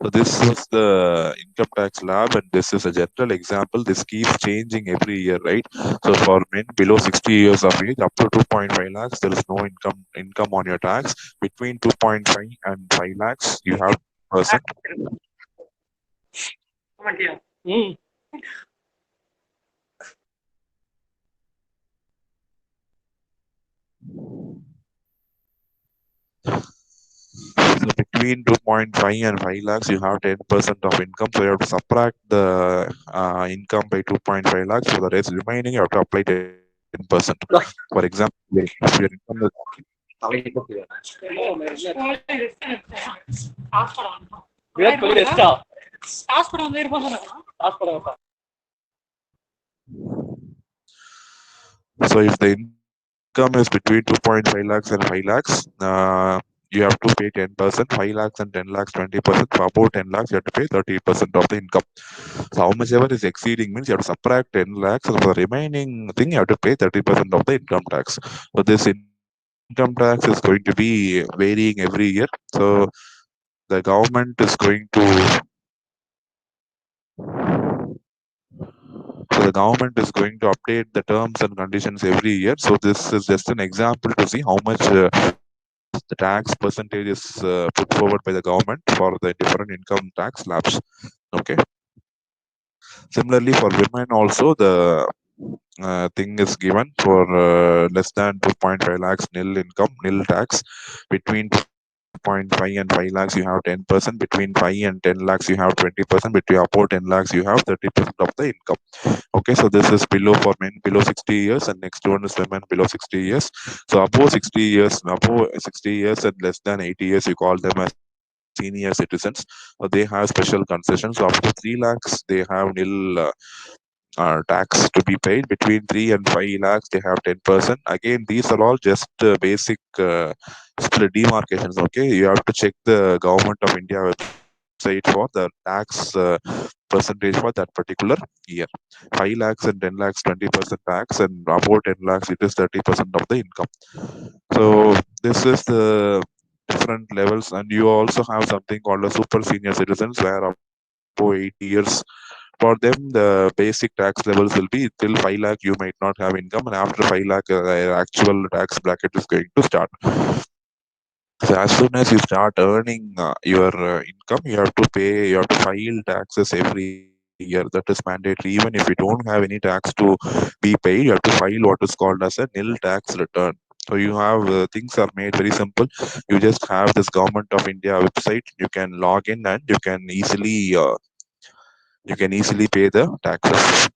So this was the income tax lab, and this is a general example. This keeps changing every year, right? So for men below 60 years of age, up to 2.5 lakhs, there is no income on your tax. Between 2.5 and 5 lakhs, you have percent. So between 2.5 and 5 lakhs, you have 10% of income. So you have to subtract the income by 2.5 lakhs. For the rest remaining, you have to apply 10%. For example, if your income is so if the income is between 2.5 lakhs and 5 lakhs, you have to pay 10%. 5 lakhs and 10 lakhs, 20%. For about 10 lakhs, you have to pay 30% of the income. So how much ever is exceeding means you have to subtract 10 lakhs. So for the remaining thing, you have to pay 30% of the income tax. So this income tax is going to be varying every year. So the government is going to update the terms and conditions every year. So this is just an example to see how much the tax percentage is put forward by the government for the different income tax slabs. Okay. Similarly, for women also, the thing is given for less than 2.5 lakhs nil income, nil tax. Between 2.5 and 5 lakhs, you have 10%. Between 5 and 10 lakhs, you have 20%. Between above 10 lakhs, you have 30% of the income. Okay, so this is below for men below 60 years, and next one is women below 60 years. So above 60 years, and less than 80 years, you call them as senior citizens. So they have special concessions. So up to 3 lakhs, they have nil tax to be paid. Between 3 and 5 lakhs, they have 10%. Again, these are all just basic split demarcations. Okay, you have to check the Government of India website for the tax percentage for that particular year. 5 lakhs and 10 lakhs, 20% tax, and above 10 lakhs, it is 30% of the income. So this is the different levels, and you also have something called a super senior citizens, where above 80 years, for them the basic tax levels will be till 5 lakh you might not have income, and after 5 lakh actual tax bracket is going to start. So as soon as you start earning your income, you have to file taxes every year. That is mandatory. Even if you don't have any tax to be paid, you have to file what is called as a nil tax return. So you have things are made very simple. You just have this Government of India website. You can log in and you can easily pay the taxes.